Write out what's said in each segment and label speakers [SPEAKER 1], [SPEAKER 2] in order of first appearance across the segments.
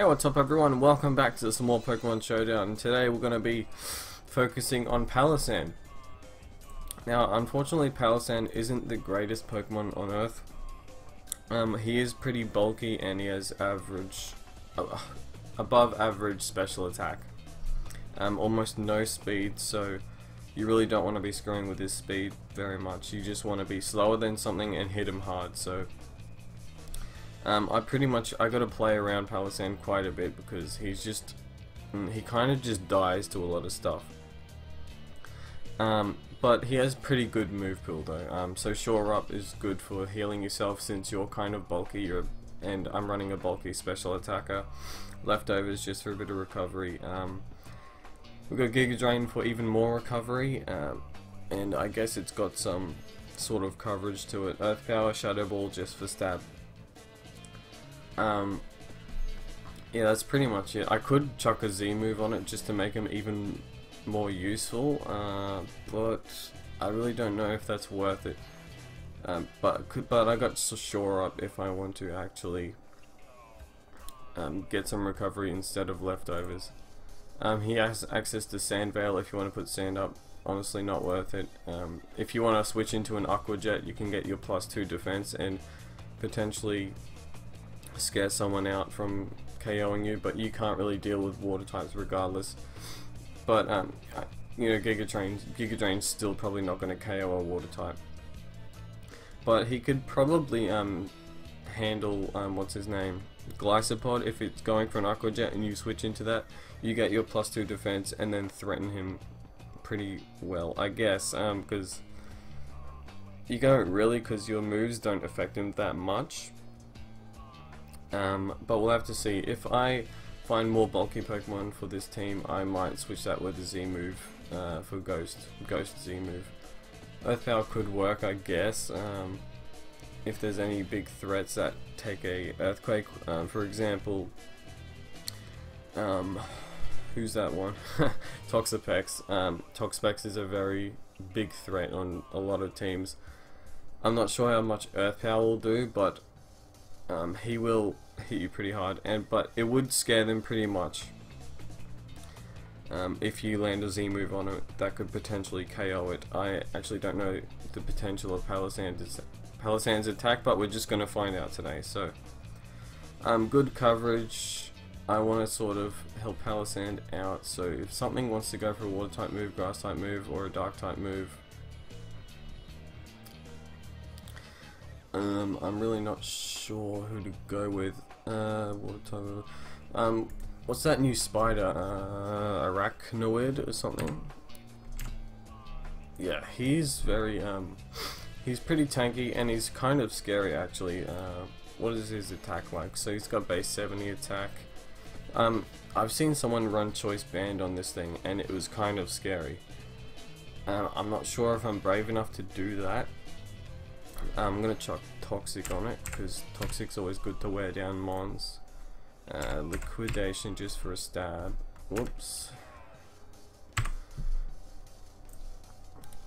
[SPEAKER 1] Hey, what's up everyone? Welcome back to some more Pokemon Showdown. Today we're going to be focusing on Palossand. Now, unfortunately, Palossand isn't the greatest Pokemon on Earth. He is pretty bulky and he has above average special attack. Almost no speed, so you really don't want to be screwing with his speed very much. You just want to be slower than something and hit him hard. So I got to play around Palossand quite a bit because he kind of just dies to a lot of stuff. But he has pretty good move pool though. So Shore Up is good for healing yourself since you're kind of bulky, and I'm running a bulky special attacker. Leftovers just for a bit of recovery. We've got Giga Drain for even more recovery, and I guess it's got some sort of coverage to it. Earth Power, Shadow Ball just for stab. Yeah, that's pretty much it. I could chuck a Z move on it just to make him even more useful, but I really don't know if that's worth it. But I got Shore Up if I want to actually get some recovery instead of leftovers. He has access to Sand Veil if you want to put sand up. Honestly, not worth it. If you want to switch into an Aqua Jet, you can get your +2 defense and potentially scare someone out from KOing you, but you can't really deal with water types regardless. But you know, Giga Drain's still probably not going to KO a water type. But he could probably handle what's his name, Glycopod. If it's going for an Aqua Jet and you switch into that, you get your +2 defense and then threaten him pretty well, I guess. Because you don't really, because your moves don't affect him that much. But we'll have to see. If I find more bulky Pokemon for this team, I might switch that with a Z move for Ghost Z move. Earth Power could work, I guess, if there's any big threats that take a Earthquake. For example, who's that one? Toxapex. Toxapex is a very big threat on a lot of teams. I'm not sure how much Earth Power will do, but he will hit you pretty hard, but it would scare them pretty much. If you land a Z move on it, that could potentially KO it. I actually don't know the potential of Palossand's attack, but we're just going to find out today. So, good coverage. I want to sort of help Palossand out. So if something wants to go for a water type move, grass type move, or a dark type move, I'm really not sure who to go with. Water type. What's that new spider? Arachnoid or something? Yeah, he's very he's pretty tanky and he's kind of scary actually. What is his attack like? So he's got base 70 attack. I've seen someone run Choice Band on this thing and it was kind of scary. I'm not sure if I'm brave enough to do that. I'm gonna chuck Toxic on it because Toxic's always good to wear down mons. Liquidation just for a stab. Whoops.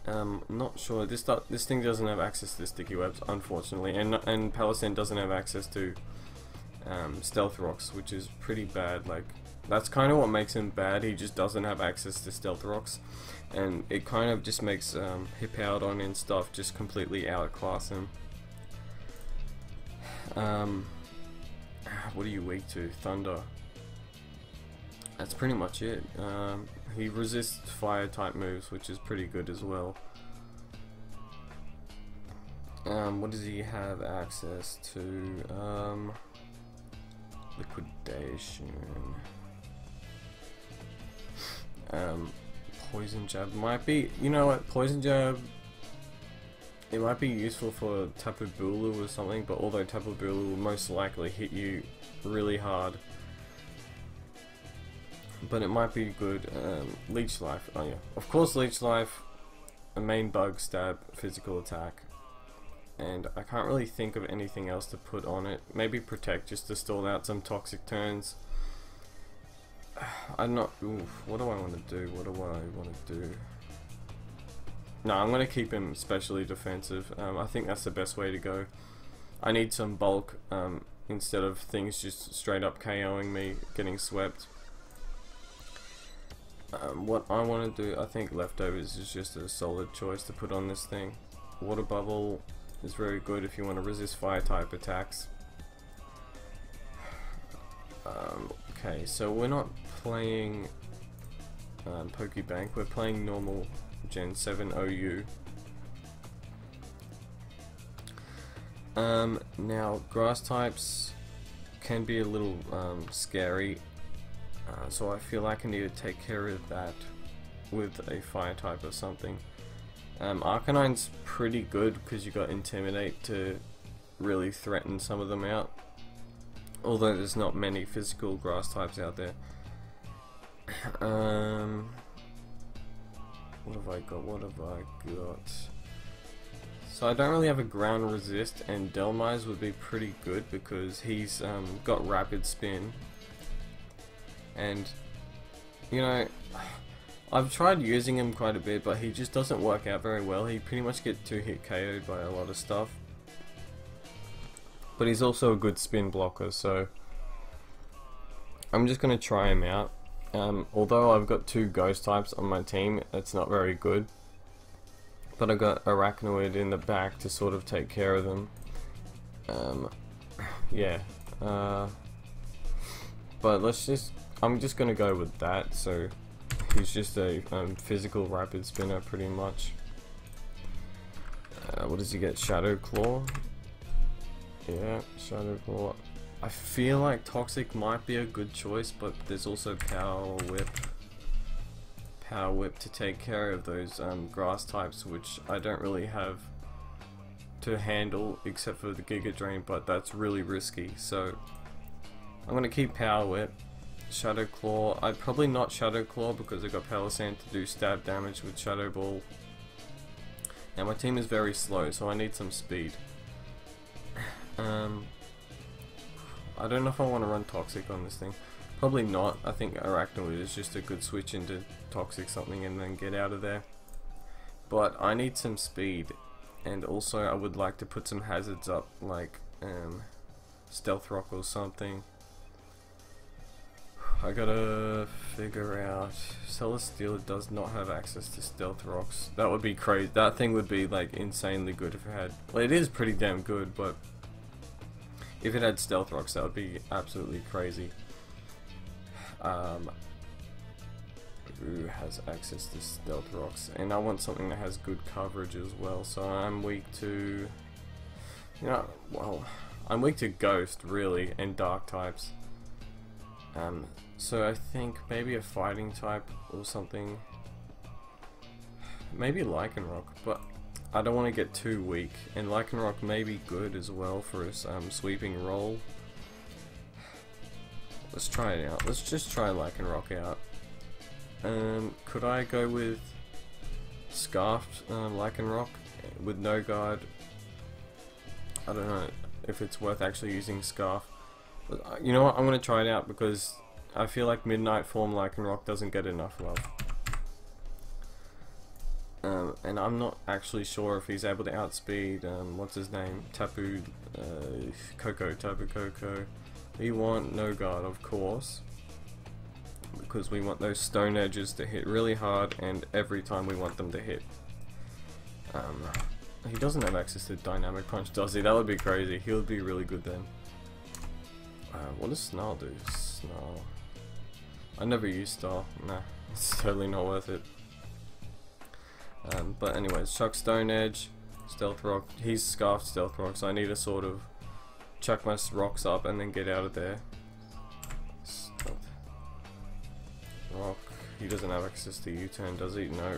[SPEAKER 1] Not sure. This thing doesn't have access to sticky webs, unfortunately, and Palossand doesn't have access to stealth rocks, which is pretty bad. Like, that's kind of what makes him bad. He just doesn't have access to stealth rocks, and it kind of just makes Hippowdon and stuff just completely outclass him. What are you weak to? Thunder. That's pretty much it. He resists fire type moves, which is pretty good as well. What does he have access to? Liquidation. Poison Jab might be. You know what? Poison Jab. It might be useful for Tapu Bulu or something, but although Tapu Bulu will most likely hit you really hard, but it might be good. Leech Life. Oh yeah, of course, Leech Life. A main bug, stab, physical attack, and I can't really think of anything else to put on it. Maybe Protect just to stall out some toxic turns. I'm not. Oof, what do I want to do? What do I want to do? No, I'm going to keep him specially defensive. I think that's the best way to go. I need some bulk instead of things just straight up KOing me, getting swept. What I want to do, I think leftovers is just a solid choice to put on this thing. Water bubble is very good if you want to resist fire type attacks. Okay, so we're not playing Pokebank, we're playing normal Gen 7 OU. Now grass types can be a little scary, so I feel like I need to take care of that with a fire type or something. Arcanine's pretty good because you got Intimidate to really threaten some of them out, although there's not many physical grass types out there. What have I got? So I don't really have a ground resist, and Delmise would be pretty good because he's got rapid spin, and you know, I've tried using him quite a bit, but he just doesn't work out very well. He pretty much gets 2-hit KO'd by a lot of stuff, but he's also a good spin blocker, so I'm just gonna try him out. Although I've got 2 ghost types on my team, it's not very good. But I got Arachnoid in the back to sort of take care of them. Yeah. But I'm just gonna go with that. So he's just a physical rapid spinner, pretty much. What does he get? Shadow Claw. Yeah, Shadow Claw. I feel like Toxic might be a good choice, but there's also Power Whip. Power Whip to take care of those grass types, which I don't really have to handle except for the Giga Drain, but that's really risky. So I'm gonna keep Power Whip. Shadow Claw. I'd probably not Shadow Claw because I got Palossand to do stab damage with Shadow Ball. Now my team is very slow, so I need some speed. I don't know if I want to run Toxic on this thing. Probably not. I think Arachnoid is just a good switch into Toxic something and then get out of there. But I need some speed, and also I would like to put some hazards up, like Stealth Rock or something. I gotta figure out. Celesteela does not have access to Stealth Rocks. That would be crazy. That thing would be like insanely good if it had. Well, it is pretty damn good, but if it had Stealth Rocks, that would be absolutely crazy. Who has access to Stealth Rocks? And I want something that has good coverage as well. So I'm weak to, you know, well, I'm weak to Ghost really and Dark types. So I think maybe a fighting type or something. Maybe Lycanroc, but I don't want to get too weak, and Lycanroc may be good as well for his sweeping roll. Let's try it out. Let's just try Lycanroc out. Could I go with Scarfed Lycanroc with no guard? I don't know if it's worth actually using Scarf. But, you know what? I'm going to try it out because I feel like Midnight Form Lycanroc doesn't get enough love. And I'm not actually sure if he's able to outspeed, what's his name? Tapu Koko. We want no guard, of course, because we want those stone edges to hit really hard, and every time we want them to hit. He doesn't have access to Dynamic Punch, does he? That would be crazy. He would be really good then. What does Snarl do? Snarl. I never use Snarl. Nah, it's totally not worth it. But anyways, chuck Stone Edge, Stealth Rock. He's Scarfed Stealth Rock, so I need to sort of chuck my rocks up and then get out of there. Stealth Rock. He doesn't have access to U-turn, does he? No.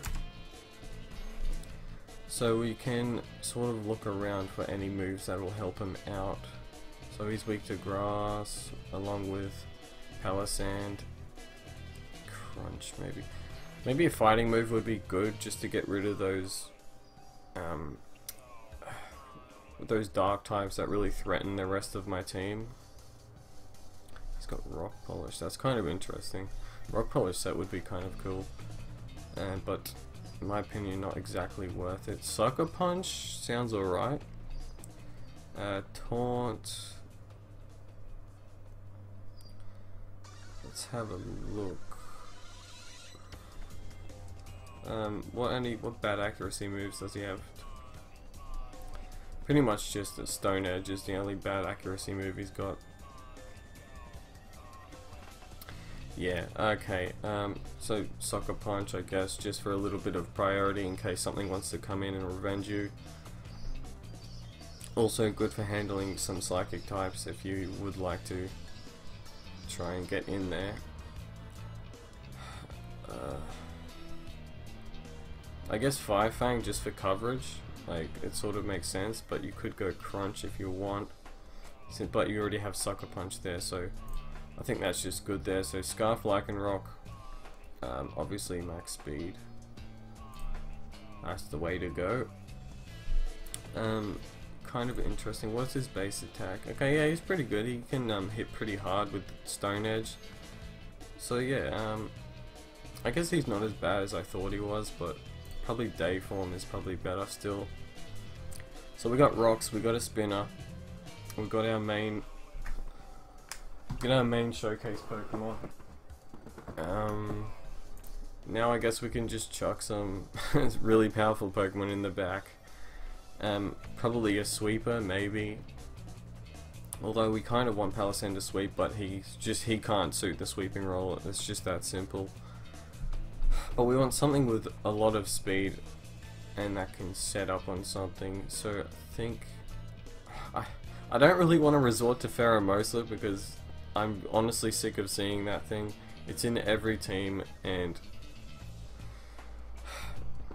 [SPEAKER 1] So we can sort of look around for any moves that will help him out. So he's weak to grass, along with Palossand. Crunch, maybe. Maybe a fighting move would be good just to get rid of those dark types that really threaten the rest of my team. He's got Rock Polish. That's kind of interesting. Rock Polish set would be kind of cool, but in my opinion, not exactly worth it. Sucker Punch sounds alright. Taunt. Let's have a look. What bad accuracy moves does he have? Pretty much just a Stone Edge is the only bad accuracy move he's got. Yeah, okay. So Sucker Punch, I guess, just for a little bit of priority in case something wants to come in and revenge you. Also good for handling some psychic types if you would like to try and get in there. I guess Fire Fang just for coverage, like it sort of makes sense, but you could go Crunch if you want, but you already have Sucker Punch there, so I think that's just good there. So Scarf, Lycanroc, obviously max speed, that's the way to go. Kind of interesting, what's his base attack? Okay, yeah, he's pretty good, he can hit pretty hard with Stone Edge, so yeah, I guess he's not as bad as I thought he was, but probably Day Form is probably better still. So we got Rocks, we got a Spinner, we've got our main showcase Pokemon. Now I guess we can just chuck some really powerful Pokemon in the back. Probably a Sweeper, maybe. Although we kind of want Palossand to sweep, but he can't suit the sweeping role. It's just that simple. But we want something with a lot of speed and that can set up on something. So I think I don't really want to resort to Pheromosa because I'm honestly sick of seeing that thing. It's in every team and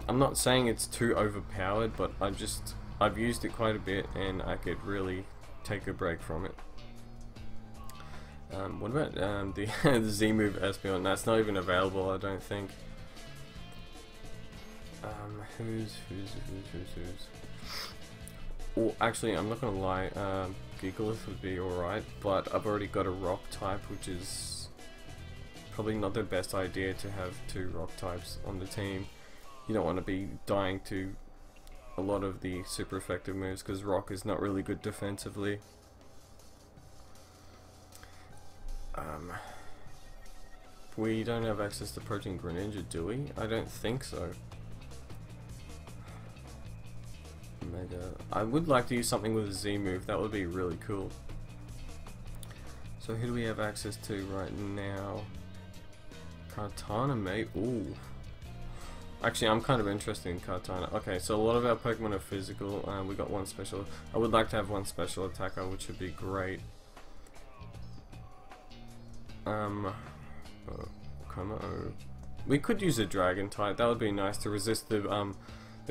[SPEAKER 1] I'm not saying it's too overpowered, but I've used it quite a bit and I could really take a break from it. What about the Z move Espeon? That's not even available, I don't think. Who's? Oh, actually, I'm not gonna lie. Gigalith would be alright, but I've already got a Rock type, which is probably not the best idea to have 2 Rock types on the team. You don't want to be dying to a lot of the super effective moves because Rock is not really good defensively. We don't have access to Protein Greninja, do we? I don't think so. Mega. I would like to use something with a Z move, that would be really cool. So who do we have access to right now? Kartana, mate. Ooh. Actually, I'm kind of interested in Kartana. Okay, so a lot of our Pokemon are physical. We got one special. I would like to have one special attacker, which would be great. We could use a Dragon type. That would be nice to resist the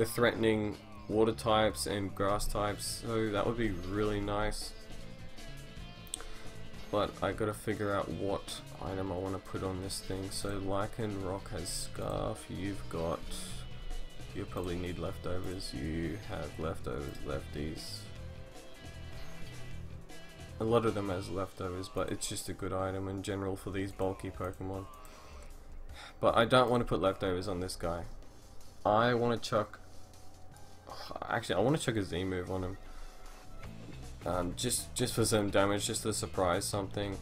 [SPEAKER 1] threatening water types and grass types. So that would be really nice. But I gotta figure out what item I want to put on this thing. So Lycanroc has Scarf, you probably need leftovers, you have leftovers, lefties. A lot of them has leftovers, but it's just a good item in general for these bulky Pokemon. But I don't want to put leftovers on this guy. I want to chuck... Actually, I want to chuck a Z move on him. Just for some damage, just to surprise something.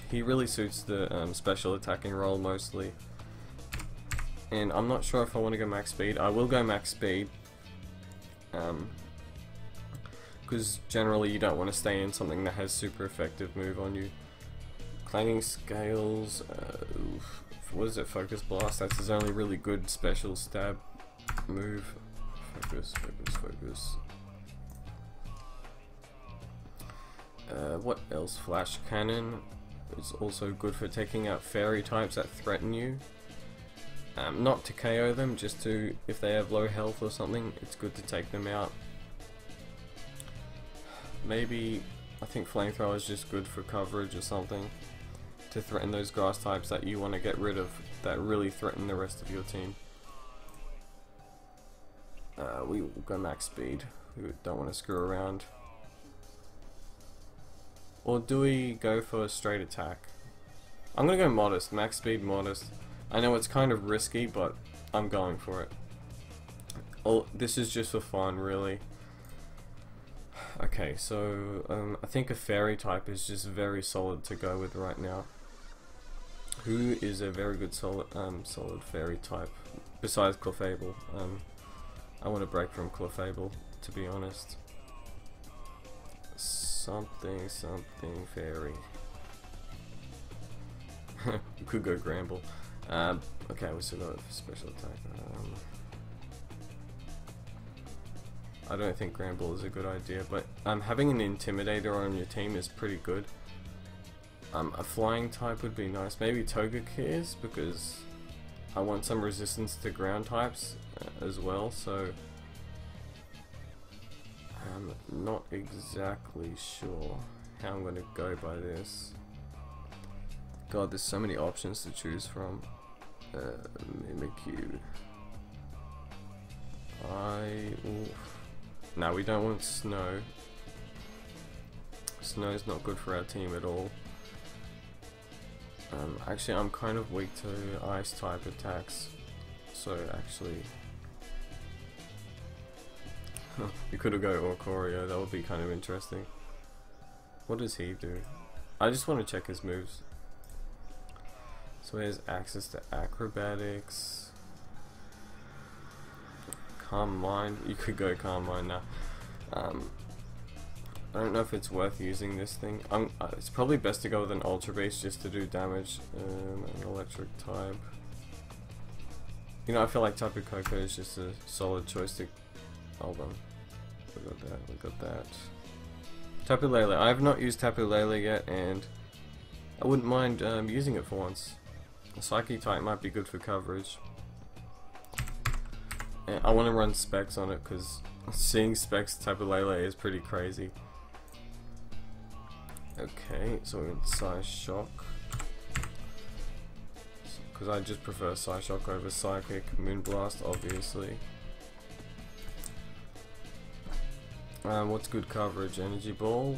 [SPEAKER 1] He really suits the special attacking role mostly. And I'm not sure if I want to go max speed. I will go max speed. Because generally you don't want to stay in something that has super effective move on you. Clanging Scales, what is it, Focus Blast? That's his only really good special stab move. Focus, focus, focus. What else? Flash Cannon is also good for taking out fairy types that threaten you. Not to KO them, just to, if they have low health or something, it's good to take them out. Maybe, I think Flamethrower is just good for coverage or something, to threaten those grass types that you want to get rid of, that really threaten the rest of your team. We will go max speed, we don't want to screw around. Or do we go for a straight attack? I'm gonna go modest, max speed modest. I know it's kind of risky, but I'm going for it. This is just for fun, really. Okay, so I think a fairy type is just very solid to go with right now. Who is a very good solid fairy type besides Clefable? I want to break from Clefable, to be honest. Something fairy. We could go Gramble. Okay, we still got a special attack. I don't think Gramble is a good idea, but having an Intimidator on your team is pretty good. A flying type would be nice. Maybe Togekiss, because I want some resistance to ground types as well, so I'm not exactly sure how I'm going to go by this. God, there's so many options to choose from. Mimikyu. No, we don't want Snow. Snow's not good for our team at all. Actually, I'm kind of weak to ice type attacks, so actually we could have go Orcorio. That would be kind of interesting. What does he do? I just want to check his moves. So he has access to acrobatics, Calm Mind. You could go Calm Mind now. I don't know if it's worth using this thing. It's probably best to go with an Ultra Beast just to do damage. An electric type. You know, I feel like Tapu Koko is just a solid choice to. Hold on. We got that. We got that. Tapu Lele. I have not used Tapu Lele yet, and I wouldn't mind using it for once. A Psyche type might be good for coverage. And I want to run Specs on it because seeing Specs Tapu Lele is pretty crazy. Okay, so we're in Psyshock. Because I just prefer Psyshock over Psychic. Moonblast, obviously. What's good coverage? Energy Ball.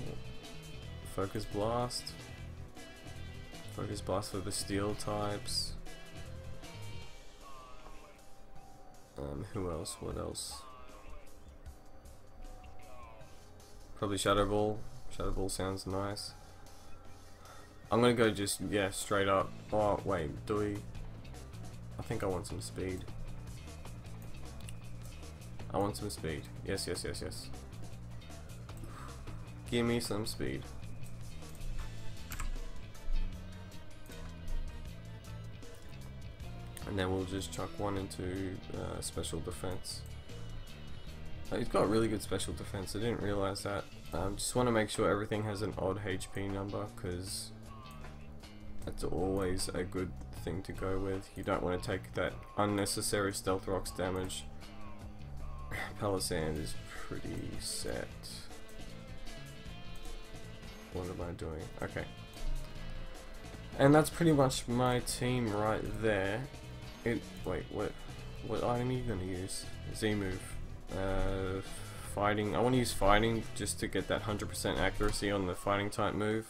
[SPEAKER 1] Focus Blast. Focus Blast for the Steel types. Who else? What else? Probably Shadow Ball. Shadow Ball sounds nice. I'm gonna go just, yeah, straight up. Oh, wait, do we? I think I want some speed. I want some speed. Yes, yes, yes, yes. Give me some speed. And then we'll just chuck one into special defense. He's got really good special defense. I didn't realize that. Just want to make sure everything has an odd HP number, because that's always a good thing to go with. You don't want to take that unnecessary Stealth Rocks damage. Palossand is pretty set. What am I doing? Okay. And that's pretty much my team right there. Wait, what item are you going to use? Z-move. Fighting. I want to use fighting just to get that 100% accuracy on the fighting type move.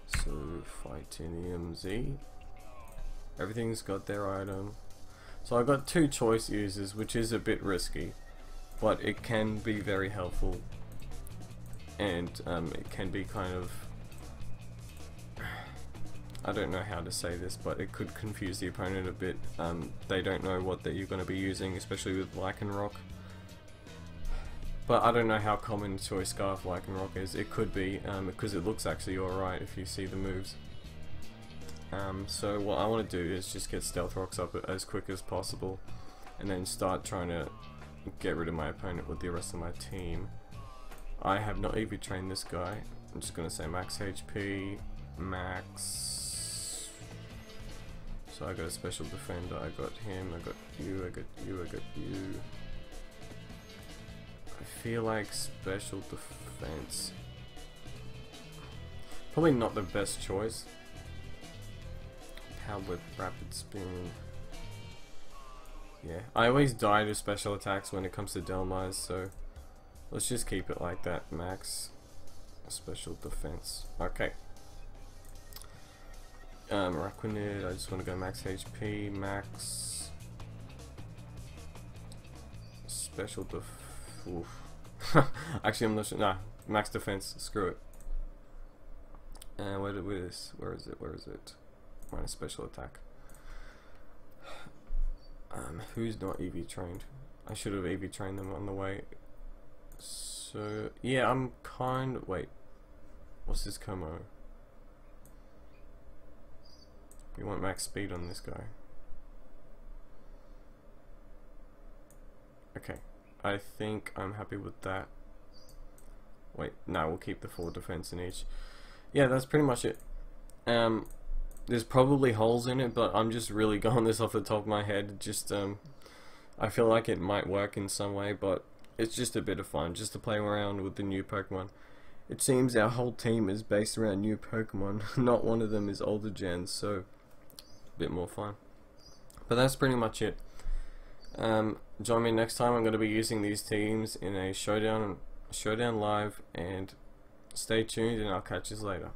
[SPEAKER 1] So Fightinium Z. Everything's got their item. So I've got two choice users, which is a bit risky, but it can be very helpful, and it can be kind of, I don't know how to say this, but it could confuse the opponent a bit. They don't know what you're going to be using, especially with Lycanroc. But I don't know how common Choice Scarf Lycanroc is. It could be, because it looks actually alright if you see the moves. So what I want to do is just get Stealth Rocks up as quick as possible, and then start trying to get rid of my opponent with the rest of my team. I have not EV trained this guy. I'm just going to say max HP, max. So I got a special defender, I got him, I got you, I got you, I got you. I feel like special defense. Probably not the best choice. Powered with rapid spin. Yeah, I always die to special attacks when it comes to Delmise, so let's just keep it like that. Max special defense. Okay. Raquinid, I just want to go max HP, max special def. Oof. Actually, I'm not sure. Nah, max defense. Screw it. And where is it? Where is it? Minus special attack. Who's not EV trained? I should have EV trained them on the way. So yeah, I'm kind. Wait, what's this Como? We want max speed on this guy. Okay, I think I'm happy with that. Wait, no, we'll keep the 4 defense in each. Yeah, that's pretty much it. There's probably holes in it, but I'm just really going this off the top of my head. Just I feel like it might work in some way, but it's just a bit of fun just to play around with the new Pokemon. It seems our whole team is based around new Pokemon. Not one of them is older gens, so a bit more fun. But that's pretty much it. Join me next time. I'm going to be using these teams in a Showdown live, and stay tuned and I'll catch you later.